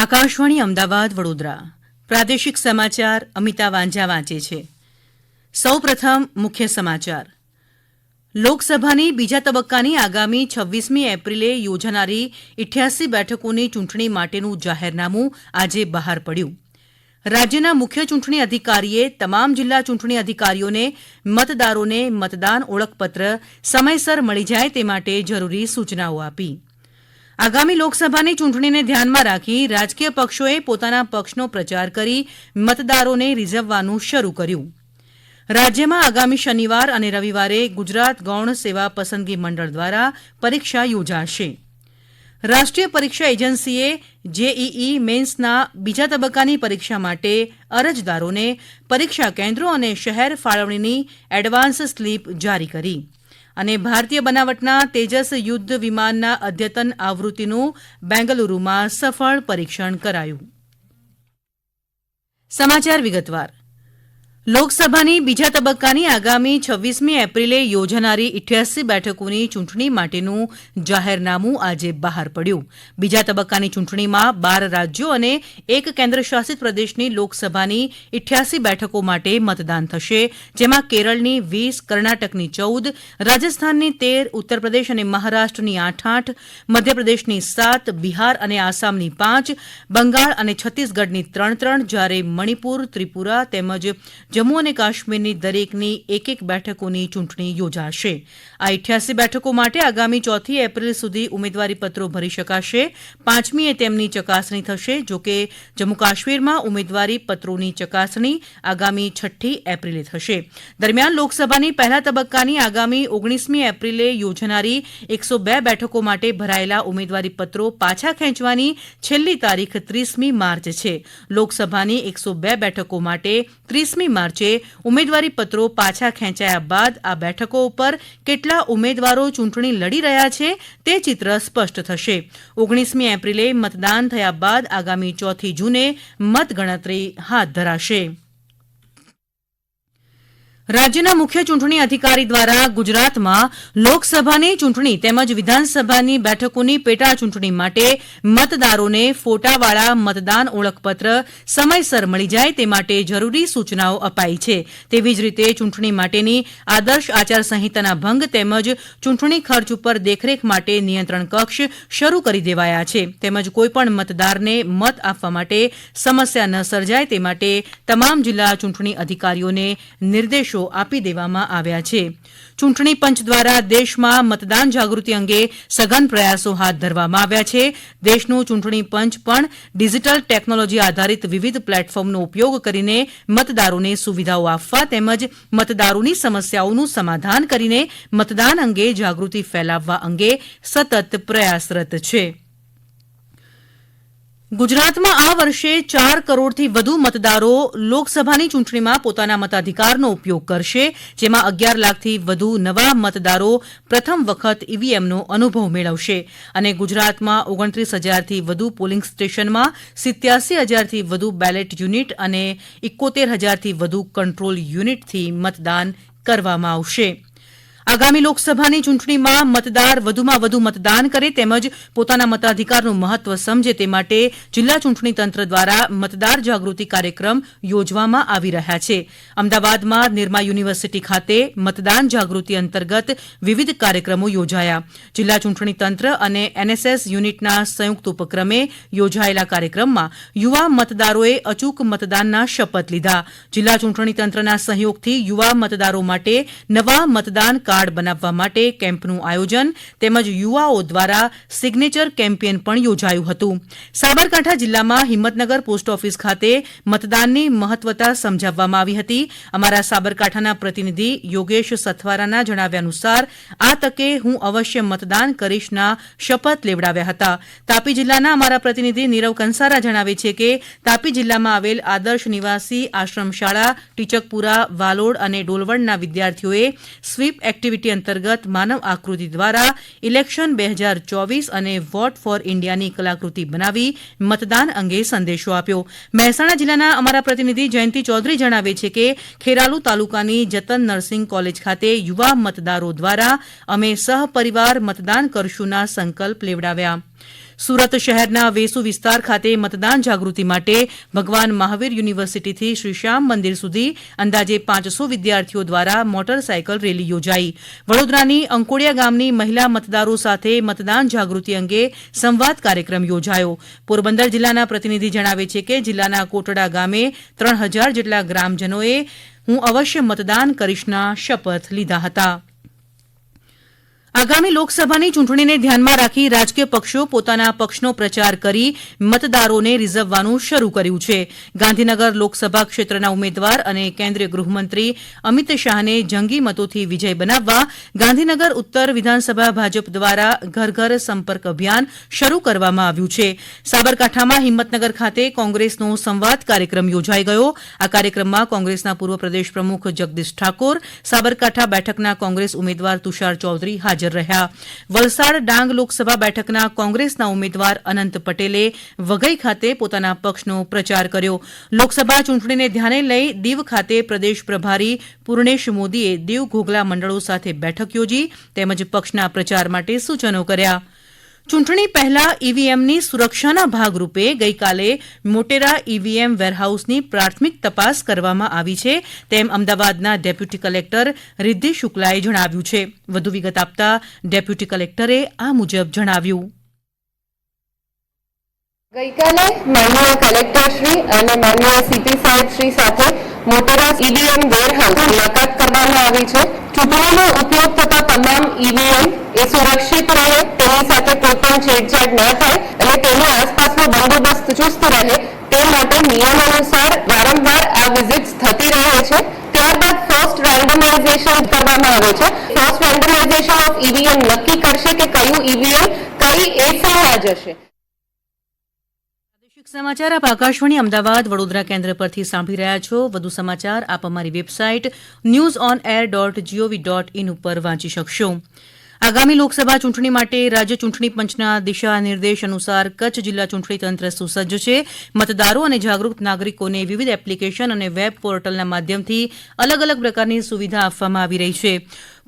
આકાશવાણી અમદાવાદ વડોદરા પ્રાદેશિક સમાચાર અમિતા વાંઝા વાંચે છે. સૌપ્રથમ મુખ્ય સમાચાર. લોકસભાની બીજા તબક્કાની આગામી 26મી એપ્રિલે યોજાનારી 88 બેઠકોની ચૂંટણી માટેનું જાહેરનામું આજે બહાર પડ્યું. રાજ્યના મુખ્ય ચૂંટણી અધિકારીએ તમામ જિલ્લા ચૂંટણી અધિકારીઓને મતદારોને મતદાન ઓળખપત્ર સમયસર મળી જાય તે માટે જરૂરી સૂચનાઓ આપી. આગામી લોકસભાની ચૂંટણીને ધ્યાનમાં રાખી રાજકીય પક્ષોએ પોતાના પક્ષનો પ્રચાર કરી મતદારોને રીઝવવાનું શરૂ કર્યું. રાજ્યમાં આગામી શનિવાર અને રવિવારે ગુજરાત ગૌણ સેવા પસંદગી મંડળ દ્વારા પરીક્ષા યોજાશે. રાષ્ટ્રીય પરીક્ષા એજન્સીએ જેઈઈ મેન્સના બીજા તબક્કાની પરીક્ષા માટે અરજદારોને પરીક્ષા કેન્દ્રો અને શહેર ફાળવણીની એડવાન્સ સ્લીપ જારી કરી. અને ભારતીય બનાવટના તેજસ યુદ્ધ વિમાનના અદ્યતન આવૃત્તિનું બેંગલુરુમાં સફળ પરીક્ષણ કરાયું. સમાચાર વિગતવાર. લોકસભાની બીજા તબક્કાની આગામી 26મી એપ્રિલે યોજાનારી 88 બેઠકોની ચૂંટણી માટેનું જાહેરનામું આજે બહાર પડ્યું. બીજા તબક્કાની ચૂંટણીમાં 12 રાજ્યો અને એક કેન્દ્રશાસિત પ્રદેશની લોકસભાની 88 બેઠકો માટે મતદાન થશે, જેમાં કેરળની 20, કર્ણાટકની 14, રાજસ્થાનની 13, ઉત્તરપ્રદેશ અને મહારાષ્ટ્રની 8, મધ્યપ્રદેશની 7, બિહાર અને આસામની 5, બંગાળ અને છત્તીસગઢની 3, જ્યારે મણિપુર, ત્રિપુરા તેમજ જમ્મુ અને કાશ્મીરની દરેકની એક બેઠકોની ચૂંટણી યોજાશે. આ 88 બેઠકો માટે આગામી 4 એપ્રિલ સુધી ઉમેદવારીપત્રો ભરી શકાશે. 5મીએ તેમની ચકાસણી થશે. જોકે જમ્મુ કાશ્મીરમાં ઉમેદવારીપત્રોની ચકાસણી આગામી 6 એપ્રિલે થશે. દરમિયાન લોકસભાની પહેલા તબક્કાની આગામી 19મી એપ્રિલે યોજાનારી 102 બેઠકો માટે ભરાયેલા ઉમેદવારીપત્રો પાછા ખેંચવાની છેલ્લી તારીખ 30મી માર્ચ છે. લોકસભાની 102 બેઠકો માટે 30મી માર્ચે ઉમેદવારીપત્રો પાછા ખેંચાયા બાદ આ બેઠકો ઉપર કેટલા ઉમેદવારો ચૂંટણી લડી રહ્યા છે તે ચિત્ર સ્પષ્ટ થશે. 19મી એપ્રિલે મતદાન થયા બાદ આગામી 4 જૂને મતગણતરી હાથ ધરાશે. રાજ્યના મુખ્ય ચૂંટણી અધિકારી દ્વારા ગુજરાતમાં લોકસભાની ચૂંટણી તેમજ વિધાનસભાની બેઠકોની પેટા ચૂંટણી માટે મતદારોને ફોટાવાળા મતદાન ઓળખપત્ર સમયસર મળી જાય તે માટે જરૂરી સૂચનાઓ અપાઈ છે. તેવી જ રીતે ચૂંટણી માટેની આદર્શ આચારસંહિતાના ભંગ તેમજ ચૂંટણી ખર્ચ ઉપર દેખરેખ માટે નિયંત્રણ કક્ષ શરૂ કરી દેવાયા છે. તેમજ કોઈપણ મતદારને મત આપવા માટે સમસ્યા ન સર્જાય તે માટે તમામ જિલ્લા ચૂંટણી અધિકારીઓને નિર્દેશો આપી દેવામાં આવ્યા છે. ચૂંટણી પંચ દ્વારા દેશમાં મતદાન જાગૃતિ અંગે સઘન પ્રયાસો હાથ ધરવામાં આવ્યા છે. દેશનું ચૂંટણી પંચ પણ ડિજીટલ ટેકનોલોજી આધારિત વિવિધ પ્લેટફોર્મનો ઉપયોગ કરીને મતદારોને સુવિધાઓ આપવા તેમજ મતદારોની સમસ્યાઓનું સમાધાન કરીને મતદાન અંગે જાગૃતિ ફેલાવવા અંગે સતત પ્રયાસરત છે. ગુજરાતમાં આ વર્ષે 4 કરોડથી વધુ મતદારો લોકસભાની ચૂંટણીમાં પોતાના મતાધિકારનો ઉપયોગ કરશે, જેમાં 11 લાખથી વધુ નવા મતદારો પ્રથમ વખત ઈવીએમનો અનુભવ મેળવશે અને ગુજરાતમાં 29,000થી વધુ પોલિંગ સ્ટેશનમાં 87,000થી વધુ બેલેટ યુનિટ અને 71,000થી વધુ કંટ્રોલ યુનિટથી મતદાન કરવામાં આવશે. આગામી લોકસભાની ચૂંટણીમાં મતદાર વધુમાં વધુ મતદાન કરે તેમજ પોતાના મતાધિકારનું મહત્વ સમજે તે માટે જિલ્લા ચૂંટણી તંત્ર દ્વારા મતદાર જાગૃતિ કાર્યક્રમ યોજવામાં આવી રહ્યા છે. અમદાવાદમાં નિરમા યુનિવર્સિટી ખાતે મતદાન જાગૃતિ અંતર્ગત વિવિધ કાર્યક્રમો યોજાયા. જિલ્લા ચૂંટણી તંત્ર અને એનએસએસ યુનિટના સંયુક્ત ઉપક્રમે યોજાયેલા કાર્યક્રમમાં યુવા મતદારોએ અચૂક મતદાનના શપથ લીધા. જિલ્લા ચૂંટણી તંત્રના સહયોગથી યુવા મતદારો માટે નવા મતદાન કાર્ડ બનાવવા માટે કેમ્પનું આયોજન તેમજ યુવાઓ દ્વારા સિગ્નેચર કેમ્પેન પણ યોજાયું હતું. સાબરકાંઠા જિલ્લામાં હિંમતનગર પોસ્ટ ઓફિસ ખાતે મતદાનની મહત્વતા સમજાવવામાં આવી હતી. અમારા સાબરકાંઠાના પ્રતિનિધિ યોગેશ સથવારાના જણાવ્યા અનુસાર આ તકે હું અવશ્ય મતદાન કરીશના શપથ લેવડાવ્યા હતા. તાપી જિલ્લાના અમારા પ્રતિનિધિ નીરવ કંસારા જણાવે છે કે તાપી જિલ્લામાં આવેલ આદર્શ નિવાસી આશ્રમ શાળા, ટીચકપુરા, વાલોડ અને ડોલવણના વિદ્યાર્થીઓએ સ્વીપ એક્ટિવિટી અંતર્ગત માનવ આકૃતિ દ્વારા ઇલેક્શન 2024 અને વોટ ફોર ઇન્ડિયાની કલાકૃતિ બનાવી મતદાન અંગે સંદેશો આપ્યો. મહેસાણા જિલ્લાના અમારા પ્રતિનિધિ જયંતિ ચૌધરી જણાવે છે કે ખેરાલુ તાલુકાની જતન નર્સિંગ કોલેજ ખાતે યુવા મતદારો દ્વારા અમે સહપરિવાર મતદાન કરશુંના સંકલ્પ લેવડાવ્યા. સુરત શહેરના વેસુ વિસ્તાર ખાતે મતદાન જાગૃતિ માટે ભગવાન મહાવીર યુનિવર્સિટીથી શ્રી શ્યામ મંદિર સુધી અંદાજે 500 વિદ્યાર્થીઓ દ્વારા મોટરસાયકલ રેલી યોજાઈ. વડોદરાની અંકોડિયા ગામની મહિલા મતદારો સાથે મતદાન જાગૃતિ અંગે સંવાદ કાર્યક્રમ યોજાયો. પોરબંદર જિલ્લાના પ્રતિનિધિ જણાવે છે કે જિલ્લાના કોટડા ગામે 3000 જેટલા ગ્રામજનોએ હું અવશ્ય મતદાન કરીશના શપથ લીધા હતા. આગામી લોકસભાની ચૂંટણીને ધ્યાનમાં રાખી રાજકીય પક્ષો પોતાના પક્ષનો પ્રચાર કરી મતદારોને રીઝવવાનું શરૂ કર્યું છે. ગાંધીનગર લોકસભા ક્ષેત્રના ઉમેદવાર અને કેન્દ્રીય ગૃહમંત્રી અમિત શાહને જંગી મતોથી વિજય બનાવવા ગાંધીનગર ઉત્તર વિધાનસભા ભાજપ દ્વારા ઘર ઘર સંપર્ક અભિયાન શરૂ કરવામાં આવ્યું છે. સાબરકાંઠામાં હિંમતનગર ખાતે કોંગ્રેસનો સંવાદ કાર્યક્રમ યોજાઈ ગયો. આ કાર્યક્રમમાં કોંગ્રેસના પૂર્વ પ્રદેશ પ્રમુખ જગદીશ ઠાકોર, સાબરકાંઠા બેઠકના કોંગ્રેસ ઉમેદવાર તુષાર ચૌધરી હાજર રહ્યા. વલસાડ ડાંગ લોકસભા બેઠકના કોંગ્રેસના ઉમેદવાર અનંત પટેલે વઘઈ ખાતે પોતાના પક્ષનો પ્રચાર કર્યો. લોકસભા ચૂંટણીને ધ્યાને લઈ દીવ ખાતે પ્રદેશ પ્રભારી પૂર્ણેશ મોદીએ દીવ ઘોઘલા મંડળો સાથે બેઠક યોજી તેમજ પક્ષના પ્રચાર માટે સૂચનો કર્યા. ચૂંટણી પહેલા ઈવીએમની સુરક્ષાના ભાગરૂપે ગઈકાલે મોટેરા ઈવીએમ વેરહાઉસની પ્રાથમિક તપાસ કરવામાં આવી છે તેમ અમદાવાદના ડેપ્યુટી કલેક્ટર રિદ્ધિ શુક્લાએ જણાવ્યું છે. વધુ વિગત આપતા ડેપ્યુટી કલેક્ટરે આ મુજબ જણાવ્યું. ગઈકાલે માનનીય કલેક્ટરશ્રી અને માનનીય સીપી સાહેબશ્રી સાથે મોટેરા ઈવીએમ વેરહાઉસ મુલાકાત કરવામાં આવી છે. ચૂંટણીમાં ઉપયોગ થતા તમામ ઈવીએમ એ સુરક્ષિત રહે, તેની સાથે કોઈ પણ છેડછાડ ન થાય અને તેની આસપાસનો બંદોબસ્ત ચુસ્ત રહે તે માટે નિયમાનુસાર વારંવાર આ વિઝિટ્સ થતી રહે છે. ત્યારબાદ ફર્સ્ટ રેન્ડમાઇઝેશન કરવામાં આવે છે. ફર્સ્ટ રેન્ડમાઇઝેશન ઓફ ઈવીએમ નક્કી કરશે કે કયું ઈવીએમ કઈ એસીમાં જશે. સમાચાર આપ આકાશવાણી અમદાવાદ વડોદરા કેન્દ્ર પરથી સાંભળી રહ્યા છો. વધુ સમાચાર આપ અમારી વેબસાઇટ newsonair.gov.in ઉપર વાંચી શકશો. આગામી લોકસભા ચૂંટણી માટે રાજ્ય ચૂંટણી પંચના દિશા નિર્દેશ અનુસાર કચ્છ જિલ્લા ચૂંટણી તંત્ર સુસજ્જ છે. મતદારો અને જાગૃત નાગરિકોને વિવિધ એપ્લિકેશન અને વેબ પોર્ટલના માધ્યમથી અલગ અલગ પ્રકારની સુવિધા આપવામાં આવી રહી છે.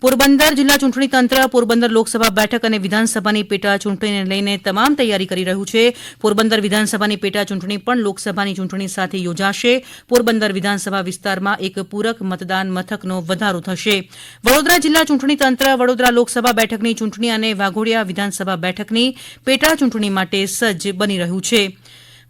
પોરબંદર જિલ્લા ચૂંટણી તંત્ર પોરબંદર લોકસભા બેઠક અને વિધાનસભાની પેટા ચૂંટણીને લઈને તમામ તૈયારી કરી રહ્યું છે. પોરબંદર વિધાનસભાની પેટા ચૂંટણી પણ લોકસભાની ચૂંટણી સાથે યોજાશે. પોરબંદર વિધાનસભા વિસ્તારમાં એક પૂરક મતદાન મથકનો વધારો થશે. વડોદરા જિલ્લા ચૂંટણી તંત્ર વડોદરા લોકસભા બેઠકની ચૂંટણી અને વાઘોડિયા વિધાનસભા બેઠકની પેટા ચૂંટણી માટે સજ્જ બની રહ્યું છે.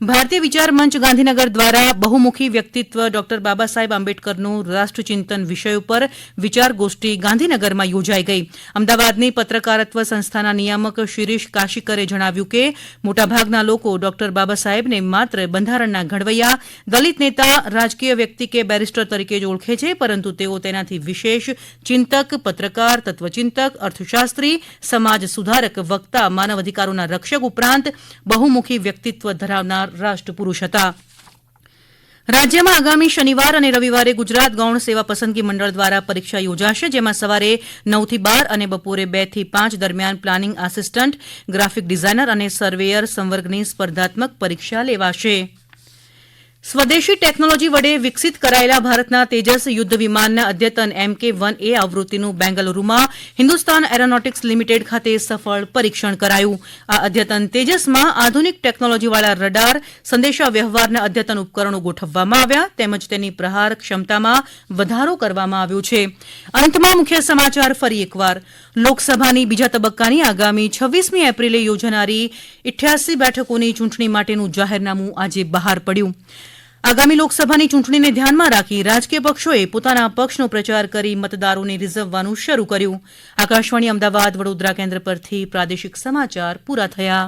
ભારતીય વિચાર મંચ ગાંધીનગર દ્વારા બહુમુખી વ્યક્તિત્વ ડોક્ટર બાબા સાહેબ આંબેડકરનું રાષ્ટ્રચિંતન વિષય ઉપર વિચાર ગોષ્ઠી ગાંધીનગરમાં યોજાઈ ગઈ. અમદાવાદની પત્રકારત્વ સંસ્થાના નિયામક શિરીષ કાશીકરે જણાવ્યું કે મોટાભાગના લોકો ડોક્ટર બાબા સાહેબને માત્ર બંધારણના ઘડવૈયા, દલિત નેતા, રાજકીય વ્યક્તિ કે બેરિસ્ટર તરીકે જ ઓળખે છે, પરંતુ તેઓ તેનાથી વિશેષ ચિંતક, પત્રકાર, તત્વચિંતક, અર્થશાસ્ત્રી, સમાજ સુધારક, વક્તા, માનવ અધિકારોના રક્ષક ઉપરાંત બહુમુખી વ્યક્તિત્વ ધરાવનાર રાષ્ટ્રપુરુષ હતા. રાજ્યમાં આગામી શનિવાર અને રવિવારે ગુજરાત ગૌણ સેવા પસંદગી મંડળ દ્વારા પરીક્ષા યોજાશે. જેમાં સવારે 9 થી 12 અને બપોરે 2 થી 5 દરમિયાન પ્લાનિંગ આસિસ્ટન્ટ, ગ્રાફિક ડિઝાઇનર અને સર્વેયર સંવર્ગની સ્પર્ધાત્મક પરીક્ષા લેવાશે. સ્વદેશી ટેકનોલોજી વડે વિકસિત કરાયેલા ભારતના તેજસ યુદ્ધ વિમાનના અદ્યતન MK-1A આવૃત્તિનું બેંગલુરુમાં હિન્દુસ્તાન એરોનોટિક્સ લિમિટેડ ખાતે સફળ પરીક્ષણ કરાયું. આ અદ્યતન તેજસમાં આધુનિક ટેકનોલોજીવાળા રડાર, સંદેશા વ્યવહારના અદ્યતન ઉપકરણો ગોઠવવામાં આવ્યા તેમજ તેની પ્રહાર ક્ષમતામાં વધારો કરવામાં આવ્યો છે. અંતમાં મુખ્ય સમાચાર ફરી એકવાર. લોકસભાની બીજા તબક્કાની આગામી 26મી એપ્રિલે યોજાનારી 88 બેઠકોની ચૂંટણી માટેનું જાહેરનામું આજે બહાર પડ્યું. આગામી લોકસભાની ચૂંટણીને ધ્યાનમાં રાખી રાજકીય પક્ષોએ પોતાના પક્ષનો પ્રચાર કરી મતદારોને રીઝવવાનું શરૂ કર્યું. આકાશવાણી અમદાવાદ વડોદરા કેન્દ્ર પરથી પ્રાદેશિક સમાચાર પૂરા થયા.